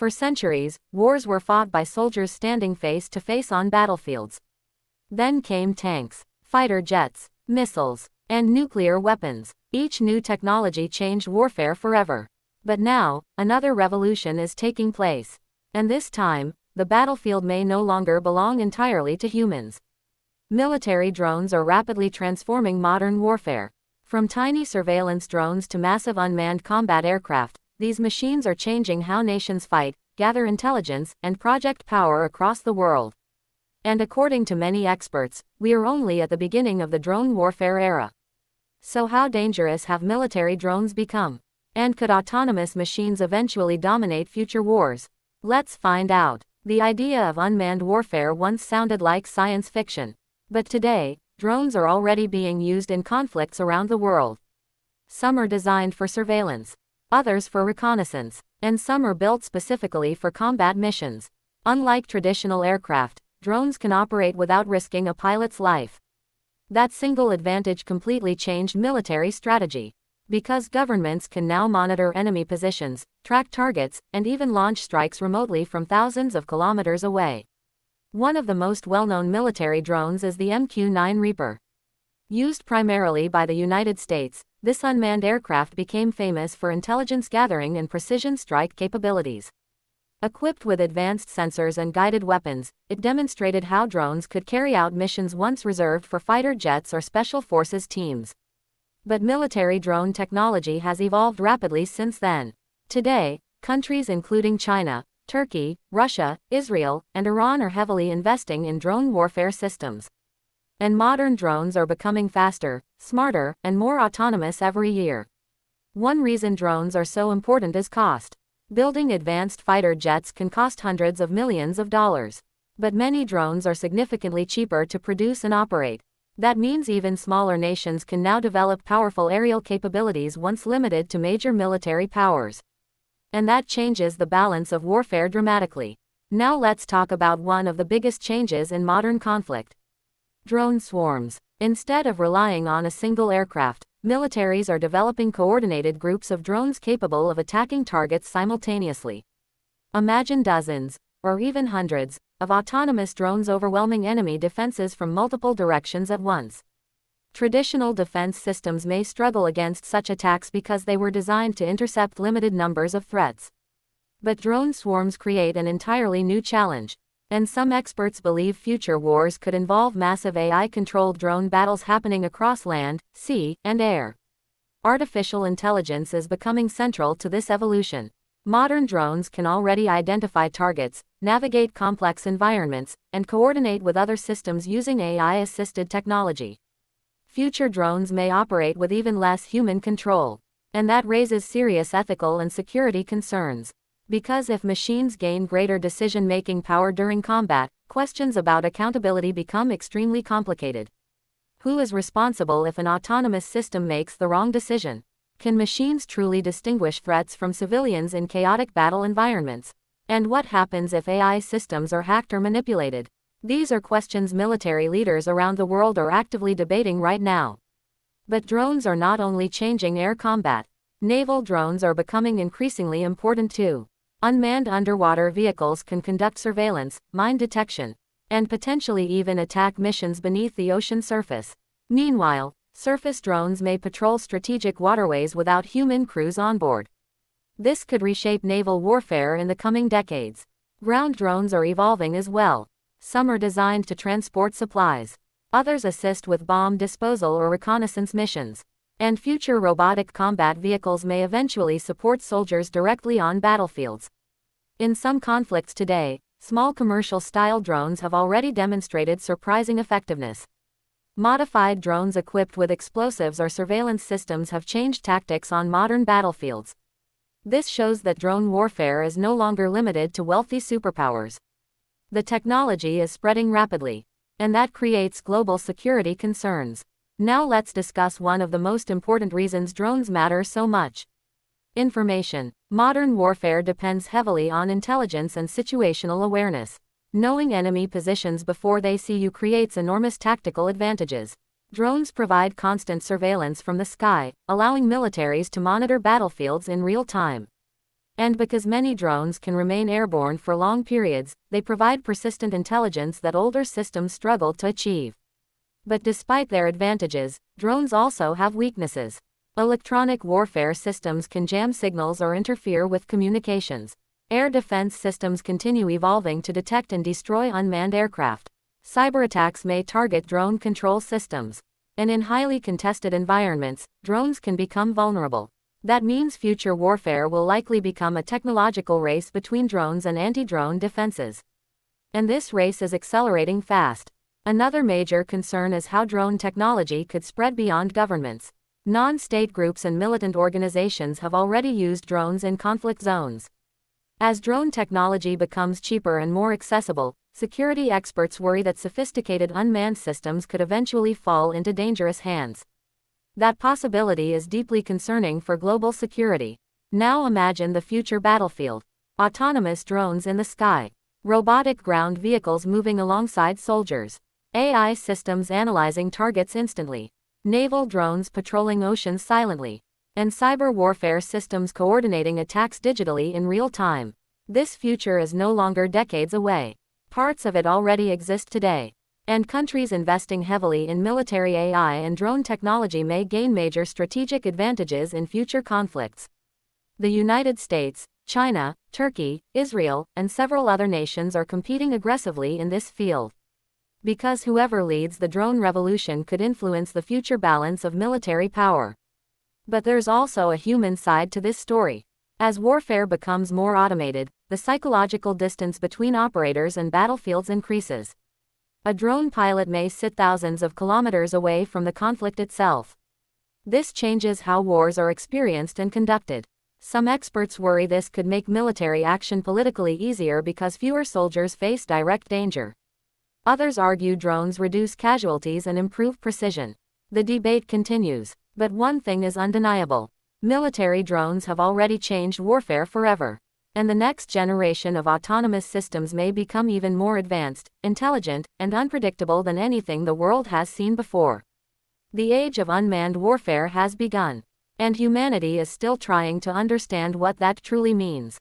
For centuries, wars were fought by soldiers standing face to face on battlefields. Then came tanks, fighter jets, missiles, and nuclear weapons. Each new technology changed warfare forever. But now, another revolution is taking place. And this time, the battlefield may no longer belong entirely to humans. Military drones are rapidly transforming modern warfare. From tiny surveillance drones to massive unmanned combat aircraft, these machines are changing how nations fight, gather intelligence, and project power across the world. And according to many experts, we are only at the beginning of the drone warfare era. So how dangerous have military drones become? And could autonomous machines eventually dominate future wars? Let's find out. The idea of unmanned warfare once sounded like science fiction. But today, drones are already being used in conflicts around the world. Some are designed for surveillance, others for reconnaissance, and some are built specifically for combat missions. Unlike traditional aircraft, drones can operate without risking a pilot's life. That single advantage completely changed military strategy. Because governments can now monitor enemy positions, track targets, and even launch strikes remotely from thousands of kilometers away. One of the most well-known military drones is the MQ-9 Reaper. Used primarily by the United States, this unmanned aircraft became famous for intelligence gathering and precision strike capabilities. Equipped with advanced sensors and guided weapons, it demonstrated how drones could carry out missions once reserved for fighter jets or special forces teams. But military drone technology has evolved rapidly since then. Today, countries including China, Turkey, Russia, Israel, and Iran are heavily investing in drone warfare systems. And modern drones are becoming faster, smarter, and more autonomous every year. One reason drones are so important is cost. Building advanced fighter jets can cost hundreds of millions of dollars. But many drones are significantly cheaper to produce and operate. That means even smaller nations can now develop powerful aerial capabilities once limited to major military powers. And that changes the balance of warfare dramatically. Now let's talk about one of the biggest changes in modern conflict. Drone swarms. Instead of relying on a single aircraft, militaries are developing coordinated groups of drones capable of attacking targets simultaneously. Imagine dozens, or even hundreds, of autonomous drones overwhelming enemy defenses from multiple directions at once. Traditional defense systems may struggle against such attacks because they were designed to intercept limited numbers of threats. But drone swarms create an entirely new challenge. And some experts believe future wars could involve massive AI-controlled drone battles happening across land, sea, and air. Artificial intelligence is becoming central to this evolution. Modern drones can already identify targets, navigate complex environments, and coordinate with other systems using AI-assisted technology. Future drones may operate with even less human control. And that raises serious ethical and security concerns. Because if machines gain greater decision-making power during combat, questions about accountability become extremely complicated. Who is responsible if an autonomous system makes the wrong decision? Can machines truly distinguish threats from civilians in chaotic battle environments? And what happens if AI systems are hacked or manipulated? These are questions military leaders around the world are actively debating right now. But drones are not only changing air combat. Naval drones are becoming increasingly important too. Unmanned underwater vehicles can conduct surveillance, mine detection, and potentially even attack missions beneath the ocean surface. Meanwhile, surface drones may patrol strategic waterways without human crews on board. This could reshape naval warfare in the coming decades. Ground drones are evolving as well. Some are designed to transport supplies. Others assist with bomb disposal or reconnaissance missions. And future robotic combat vehicles may eventually support soldiers directly on battlefields. In some conflicts today, small commercial-style drones have already demonstrated surprising effectiveness. Modified drones equipped with explosives or surveillance systems have changed tactics on modern battlefields. This shows that drone warfare is no longer limited to wealthy superpowers. The technology is spreading rapidly, and that creates global security concerns. Now let's discuss one of the most important reasons drones matter so much. Information. Modern warfare depends heavily on intelligence and situational awareness. Knowing enemy positions before they see you creates enormous tactical advantages. Drones provide constant surveillance from the sky, allowing militaries to monitor battlefields in real time. And because many drones can remain airborne for long periods, they provide persistent intelligence that older systems struggle to achieve. But despite their advantages, drones also have weaknesses. Electronic warfare systems can jam signals or interfere with communications. Air defense systems continue evolving to detect and destroy unmanned aircraft. Cyberattacks may target drone control systems. And in highly contested environments, drones can become vulnerable. That means future warfare will likely become a technological race between drones and anti-drone defenses. And this race is accelerating fast. Another major concern is how drone technology could spread beyond governments. Non-state groups and militant organizations have already used drones in conflict zones. As drone technology becomes cheaper and more accessible, security experts worry that sophisticated unmanned systems could eventually fall into dangerous hands. That possibility is deeply concerning for global security. Now imagine the future battlefield. Autonomous drones in the sky. Robotic ground vehicles moving alongside soldiers. AI systems analyzing targets instantly. Naval drones patrolling oceans silently. And cyber warfare systems coordinating attacks digitally in real time. This future is no longer decades away. Parts of it already exist today. And countries investing heavily in military AI and drone technology may gain major strategic advantages in future conflicts. The United States, China, Turkey, Israel, and several other nations are competing aggressively in this field. Because whoever leads the drone revolution could influence the future balance of military power. But there's also a human side to this story. As warfare becomes more automated, the psychological distance between operators and battlefields increases. A drone pilot may sit thousands of kilometers away from the conflict itself. This changes how wars are experienced and conducted. Some experts worry this could make military action politically easier because fewer soldiers face direct danger. Others argue drones reduce casualties and improve precision. The debate continues. But one thing is undeniable. Military drones have already changed warfare forever. And the next generation of autonomous systems may become even more advanced, intelligent, and unpredictable than anything the world has seen before. The age of unmanned warfare has begun. And humanity is still trying to understand what that truly means.